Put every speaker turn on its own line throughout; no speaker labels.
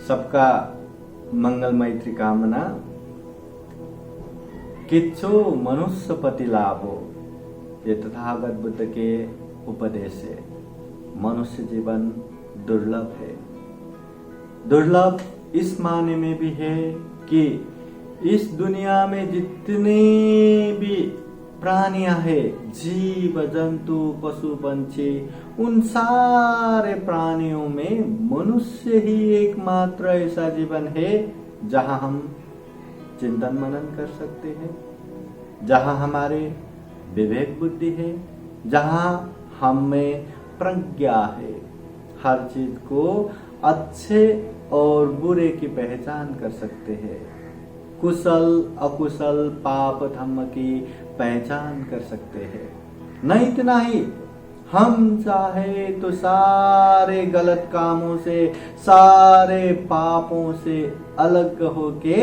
सबका मंगल मैत्री कामना। किच्छु मनुष्य पति लाभो, ये तथागत बुद्ध के उपदेश है। मनुष्य जीवन दुर्लभ है। दुर्लभ इस माने में भी है कि इस दुनिया में जितने भी प्राणियां हैं, जीव जंतु पशु पंछी, उन सारे प्राणियों में मनुष्य ही एकमात्र ऐसा जीवन है जहां हम चिंतन मनन कर सकते हैं, जहां हमारे विवेक बुद्धि है, जहां हम में प्रज्ञा है। हर चीज को अच्छे और बुरे की पहचान कर सकते हैं, कुशल अकुशल पाप धर्म की पहचान कर सकते हैं। नहीं इतना ही, हम चाहे तो सारे गलत कामों से, सारे पापों से अलग होके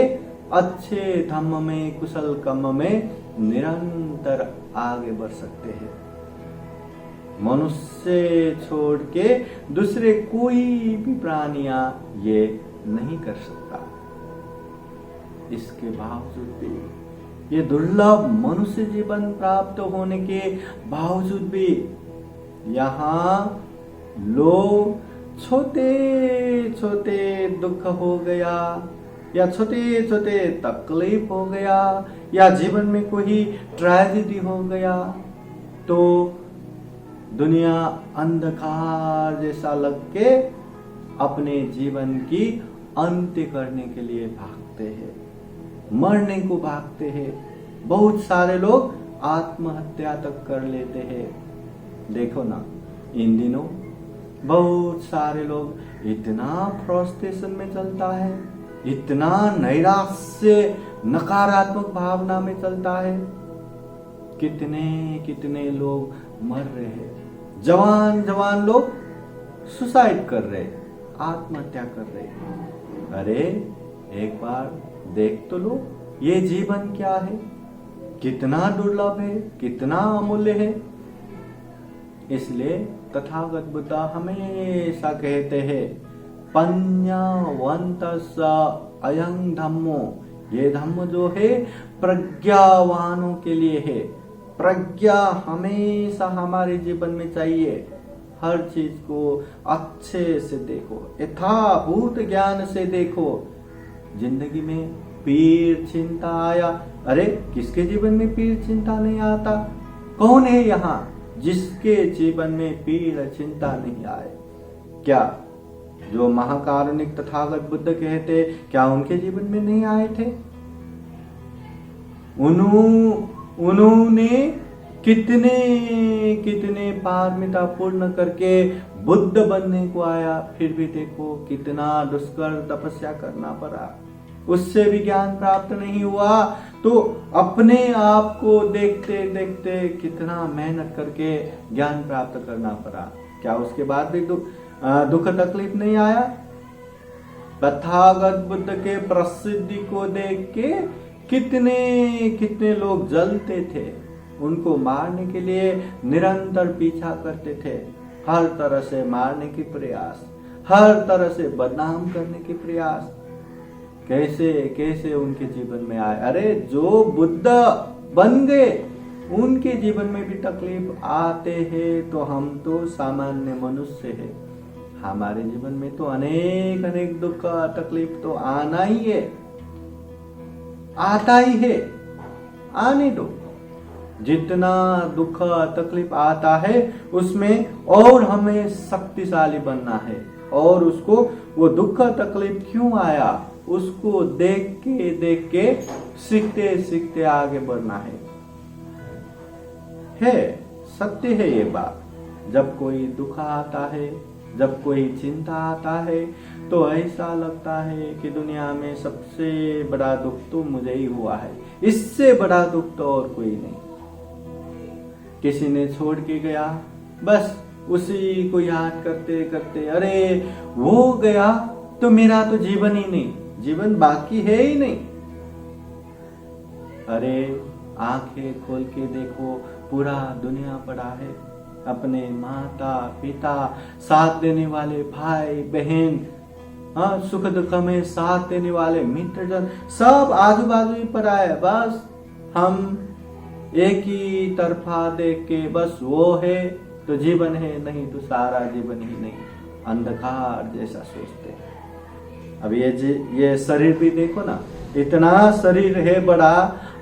अच्छे धम्म में, कुशल कर्म में निरंतर आगे बढ़ सकते हैं। मनुष्य छोड़ के दूसरे कोई भी प्राणियां ये नहीं कर सकता। इसके बावजूद भी, ये दुर्लभ मनुष्य जीवन प्राप्त होने के बावजूद भी यहाँ लोग छोटे छोटे दुख हो गया या छोटे छोटे तकलीफ हो गया या जीवन में कोई ट्रेजेडी हो गया तो दुनिया अंधकार जैसा लग के अपने जीवन की अंत्य करने के लिए भागते हैं, मरने को भागते हैं। बहुत सारे लोग आत्महत्या तक कर लेते हैं। देखो ना, इन दिनों बहुत सारे लोग इतना फ्रस्ट्रेशन में चलता है, इतना नैराश्य नकारात्मक भावना में चलता है। कितने कितने लोग मर रहे हैं, जवान जवान लोग सुसाइड कर रहे, आत्महत्या कर रहे। अरे एक बार देख तो लो, ये जीवन क्या है, कितना दुर्लभ है, कितना अमूल्य है। इसलिए तथागत बुद्ध हमेशा कहते हैं, पඤ्ඤावन्तस्स अयं धम्मो, ये धम्म जो है प्रज्ञावानों के लिए है। प्रज्ञा हमेशा हमारे जीवन में चाहिए। हर चीज को अच्छे से देखो, यथाभूत ज्ञान से देखो। जिंदगी में पीर चिंता आया, अरे किसके जीवन में पीर चिंता नहीं आता? कौन है यहाँ जिसके जीवन में पीर चिंता नहीं आए? क्या जो महाकारुणिक तथागत बुद्ध कहते, क्या उनके जीवन में नहीं आए थे? उन्होंने कितने कितने पारमिता पूर्ण करके बुद्ध बनने को आया, फिर भी देखो कितना दुष्कर तपस्या करना पड़ा, उससे भी ज्ञान प्राप्त नहीं हुआ। तो अपने आप को देखते देखते कितना मेहनत करके ज्ञान प्राप्त करना पड़ा। क्या उसके बाद भी दुख तकलीफ नहीं आया? तथागत बुद्ध के प्रसिद्धि को देख के कितने कितने लोग जलते थे, उनको मारने के लिए निरंतर पीछा करते थे। हर तरह से मारने की प्रयास, हर तरह से बदनाम करने की प्रयास। कैसे कैसे उनके जीवन में आए। अरे जो बुद्ध बन गए उनके जीवन में भी तकलीफ आते हैं, तो हम तो सामान्य मनुष्य हैं, हमारे जीवन में तो अनेक अनेक दुख तकलीफ तो आना ही है, आता ही है। आने दो, जितना दुख तकलीफ आता है उसमें और हमें शक्तिशाली बनना है, और उसको वो दुख तकलीफ क्यों आया उसको देख के सीखते सीखते आगे बढ़ना है। सत्य है ये बात। जब कोई दुख आता है, जब कोई चिंता आता है, तो ऐसा लगता है कि दुनिया में सबसे बड़ा दुख तो मुझे ही हुआ है, इससे बड़ा दुख तो और कोई नहीं। किसी ने छोड़ के गया, बस उसी को याद करते करते, अरे वो गया तो मेरा तो जीवन ही नहीं, जीवन बाकी है ही नहीं। अरे आंखें खोल के देखो, पूरा दुनिया पड़ा है, अपने माता पिता, साथ देने वाले भाई बहन, हाँ, सुख दुख में साथ देने वाले मित्रजन सब आजू बाजू ही पर आए। बस हम एक ही तरफा देख के बस वो है तो जीवन है, नहीं तो सारा जीवन ही नहीं, अंधकार जैसा सोचते हैं। अब ये शरीर भी देखो ना, इतना शरीर है बड़ा,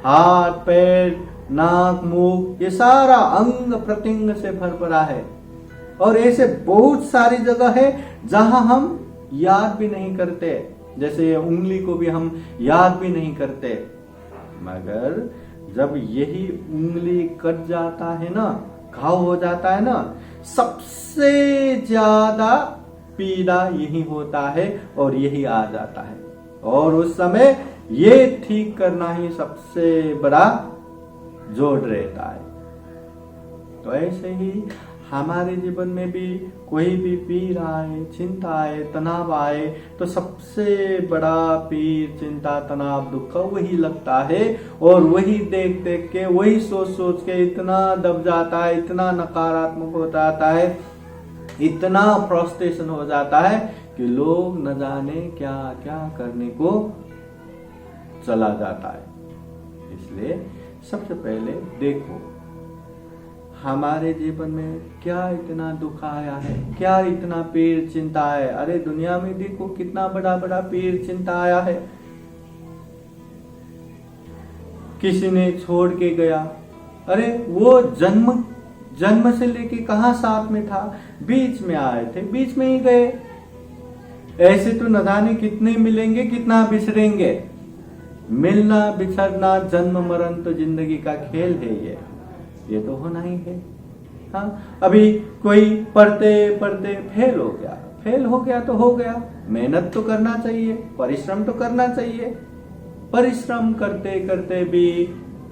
हाथ पैर नाक मुंह ये सारा अंग प्रत्यंग से भर पड़ा है। और ऐसे बहुत सारी जगह है जहां हम याद भी नहीं करते, जैसे उंगली को भी हम याद भी नहीं करते। मगर जब यही उंगली कट जाता है ना, घाव हो जाता है ना, सबसे ज्यादा पीड़ा यही होता है और यही आ जाता है। और उस समय ये ठीक करना ही सबसे बड़ा जोड़ रहता है। तो ऐसे ही हमारे जीवन में भी कोई भी पीड़ा आए, चिंता आए, तनाव आए तो सबसे बड़ा पीर, चिंता, तनाव, दुख वही लगता है। और वही देख देख के, वही सोच सोच के इतना दब जाता है, इतना नकारात्मक हो जाता है, इतना फ्रस्ट्रेशन हो जाता है कि लोग न जाने क्या क्या करने को चला जाता है। इसलिए सबसे पहले देखो हमारे जीवन में क्या इतना दुख आया है, क्या इतना पीर चिंता है। अरे दुनिया में देखो कितना बड़ा बड़ा पीर चिंता आया है। किसी ने छोड़ के गया, अरे वो जन्म से लेके कहां साथ में था, बीच में आए थे, बीच में ही गए। ऐसे तो न जाने कितने मिलेंगे, कितना बिछड़ेंगे। मिलना बिछड़ना जन्म मरण तो जिंदगी का खेल है, ये तो होना ही है। हाँ, अभी कोई पढ़ते पढ़ते फेल हो गया तो हो गया। मेहनत तो करना चाहिए, परिश्रम तो करना चाहिए। परिश्रम करते करते भी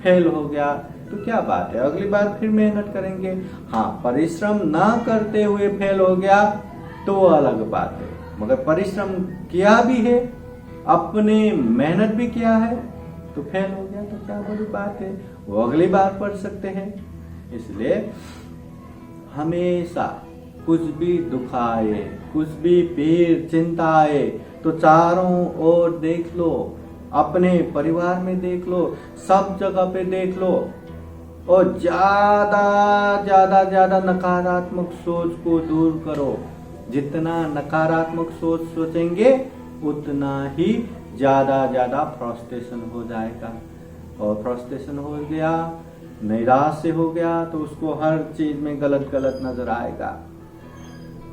फेल हो गया तो क्या बात है, अगली बार फिर मेहनत करेंगे। हाँ, परिश्रम ना करते हुए फेल हो गया तो वो अलग बात है। मगर परिश्रम किया भी है, अपने मेहनत भी किया है, तो फेल हो गया तो क्या बड़ी बात है, वो अगली बार पढ़ सकते हैं। इसलिए हमेशा कुछ भी दुख आए, कुछ भी पीर चिंता आए तो चारों ओर देख लो, अपने परिवार में देख लो, सब जगह पे देख लो और ज्यादा ज्यादा ज्यादा नकारात्मक सोच को दूर करो। जितना नकारात्मक सोच सोचेंगे उतना ही ज्यादा ज्यादा फ्रस्ट्रेशन हो जाएगा। और फ्रस्ट्रेशन हो गया, निराश से हो गया तो उसको हर चीज में गलत गलत नजर आएगा।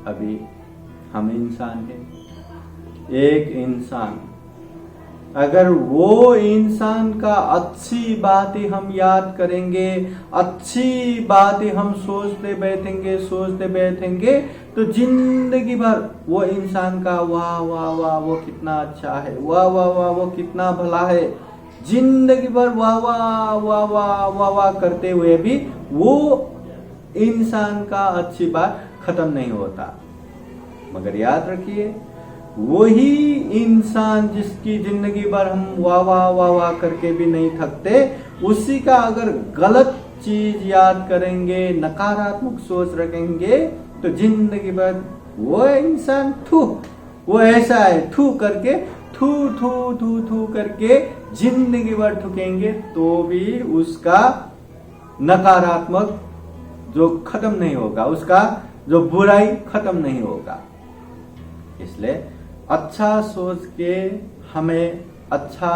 अभी हम इंसान हैं, एक इंसान, अगर वो इंसान का अच्छी बातें हम याद करेंगे, अच्छी बातें हम सोचते बैठेंगे तो जिंदगी भर वो इंसान का वाह वाह वाह वो कितना अच्छा है, वाह वाह वाह वो कितना भला है, जिंदगी भर वाह वाह वाह वाह वाह वाह करते हुए भी वो इंसान का अच्छी बात खत्म नहीं होता। मगर याद रखिए, वही इंसान जिसकी जिंदगी भर हम वाह वाह वाह वाह करके भी नहीं थकते, उसी का अगर गलत चीज याद करेंगे, नकारात्मक सोच रखेंगे तो जिंदगी भर वो इंसान वो ऐसा है करके थू करके जिंदगी भर ठुकेंगे तो भी उसका नकारात्मक जो खत्म नहीं होगा, उसका जो बुराई खत्म नहीं होगा। इसलिए अच्छा सोच के हमें अच्छा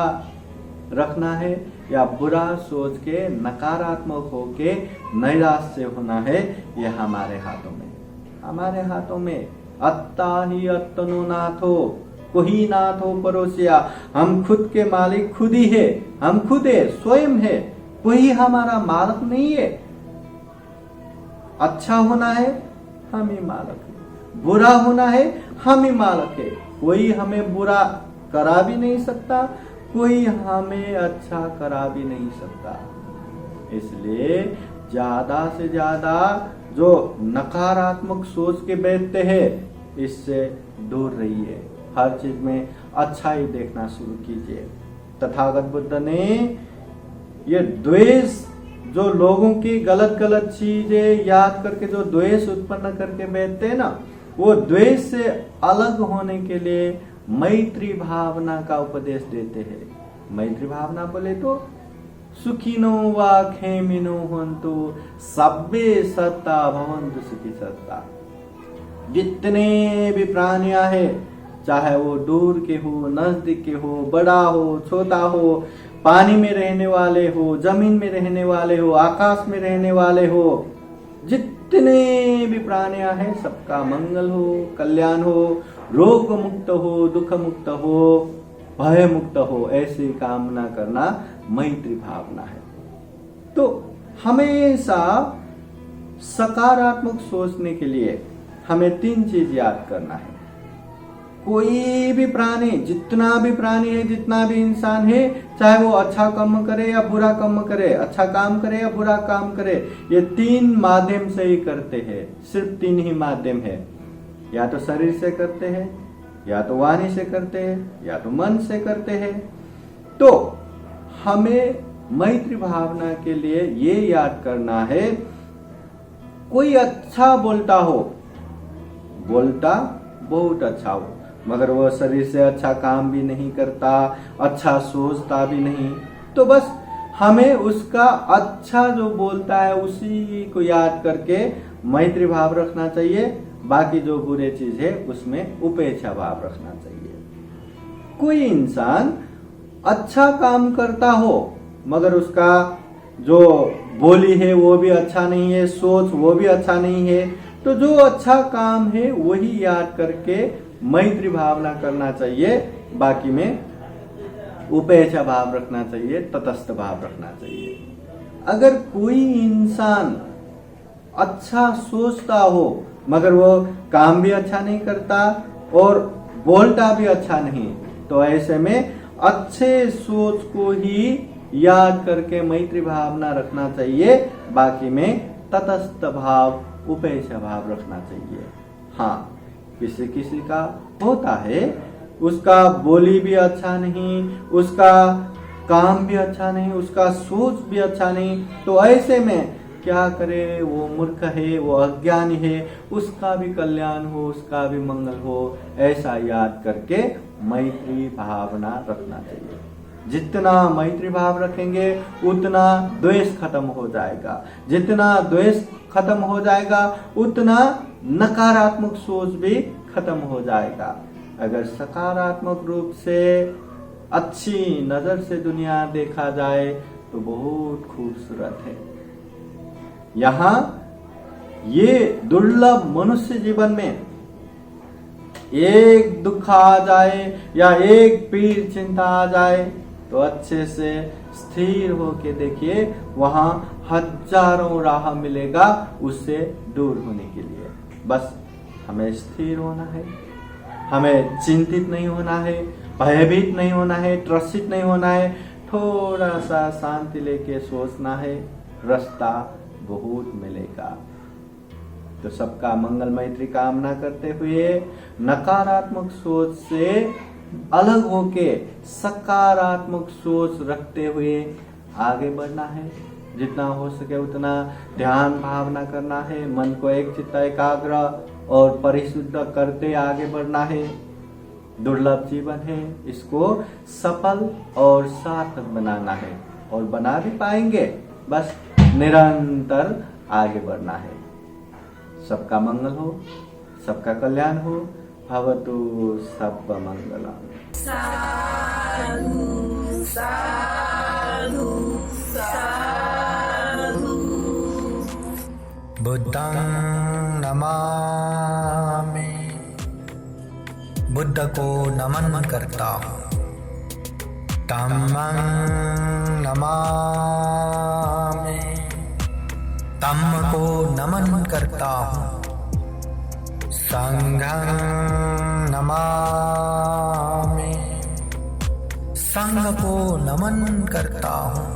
रखना है या बुरा सोच के नकारात्मक होके निराश से होना है, ये हमारे हाथों में। अत्ता ही अत्तनो नाथो, कोई नाथो परोसिया। हम खुद के मालिक खुद ही है, हम खुद है, स्वयं है, कोई हमारा मालिक नहीं है। अच्छा होना है हम ही मालिक है, बुरा होना है हम ही मालिक है। कोई हमें बुरा करा भी नहीं सकता, कोई हमें अच्छा करा भी नहीं सकता। इसलिए ज्यादा से ज्यादा जो नकारात्मक सोच के बैठते हैं इससे दूर रहिए, हर चीज में अच्छा ही देखना शुरू कीजिए। तथागत बुद्ध ने ये द्वेष, जो लोगों की गलत चीजें याद करके जो द्वेष उत्पन्न करके बैठते हैं ना, वो द्वेष से अलग होने के लिए मैत्री भावना का उपदेश देते हैं। मैत्री भावना बोले तो सुखिनो वा खेमिनो हन्तु सब्बे सत्ता भवन्तु सुखी सत्ता। जितने भी प्राणियां हैं, चाहे वो दूर के हो, नजदीक के हो, बड़ा हो, छोटा हो, पानी में रहने वाले हो, जमीन में रहने वाले हो, आकाश में रहने वाले हो, जितने भी प्राणियां हैं सबका मंगल हो, कल्याण हो, रोग मुक्त हो, दुख मुक्त हो, भय मुक्त हो, ऐसी कामना करना मैत्री भावना है। तो हमेशा सकारात्मक सोचने के लिए हमें 3 चीज याद करना है। कोई भी प्राणी, जितना भी प्राणी है, जितना भी इंसान है, चाहे वो अच्छा कर्म करे या बुरा कर्म करे, अच्छा काम करे या बुरा काम करे, ये 3 माध्यम से ही करते हैं। सिर्फ 3 ही माध्यम है। या तो शरीर से करते हैं, या तो वाणी से करते हैं, या तो मन से करते हैं। तो हमें मैत्री भावना के लिए ये याद करना है, कोई अच्छा बोलता हो, बोलता बहुत अच्छा हो, मगर वो शरीर से अच्छा काम भी नहीं करता, अच्छा सोचता भी नहीं, तो बस हमें उसका अच्छा जो बोलता है उसी को याद करके मैत्री भाव रखना चाहिए। बाकी जो बुरे चीज है उसमें उपेक्षा भाव रखना चाहिए। कोई इंसान अच्छा काम करता हो मगर उसका जो बोली है वो भी अच्छा नहीं है, सोच वो भी अच्छा नहीं है, तो जो अच्छा काम है वही याद करके मैत्री भावना करना चाहिए। बाकी में उपेक्षा भाव रखना चाहिए, तटस्थ भाव रखना चाहिए। अगर कोई इंसान अच्छा सोचता हो मगर वो काम भी अच्छा नहीं करता और बोलता भी अच्छा नहीं, तो ऐसे में अच्छे सोच को ही याद करके मैत्री भावना रखना चाहिए। बाकी में तटस्थ भाव, उपेक्षा भाव रखना चाहिए। हाँ, किसी किसी का होता है, उसका बोली भी अच्छा नहीं, उसका काम भी अच्छा नहीं, उसका सोच भी अच्छा नहीं, तो ऐसे में क्या करे, वो मूर्ख है, वो अज्ञानी है, उसका भी कल्याण हो, उसका भी मंगल हो, ऐसा याद करके मैत्री भावना रखना चाहिए। जितना मैत्री भाव रखेंगे उतना द्वेष खत्म हो जाएगा, जितना द्वेष खत्म हो जाएगा उतना नकारात्मक सोच भी खत्म हो जाएगा। अगर सकारात्मक रूप से अच्छी नजर से दुनिया देखा जाए तो बहुत खूबसूरत है। यहाँ ये दुर्लभ मनुष्य जीवन में एक दुख आ जाए या एक पीड़ चिंता आ जाए तो अच्छे से स्थिर होके देखिए, वहां हजारों राह मिलेगा उससे दूर होने के लिए। बस हमें स्थिर होना है, हमें चिंतित नहीं होना है, भयभीत नहीं होना है, त्रसित नहीं होना है, थोड़ा सा शांति लेके सोचना है, रास्ता बहुत मिलेगा। तो सबका मंगल मैत्री कामना करते हुए नकारात्मक सोच से अलग होके सकारात्मक सोच रखते हुए आगे बढ़ना है। जितना हो सके उतना ध्यान भावना करना है, मन को एक चित्त एकाग्र और परिशुद्ध करते आगे बढ़ना है। दुर्लभ जीवन है, इसको सफल और सार्थक बनाना है और बना भी पाएंगे, बस निरंतर आगे बढ़ना है। सबका मंगल हो, सबका कल्याण हो। भवतु सब मंगलम।
साधु साधु साधु।
बुद्धं नमामि, बुद्ध को नमन करता हूँ। धम्मं नमामि, धम्म को नमन करता हूँ। संघं नमामि, संघ को नमन करता हूँ।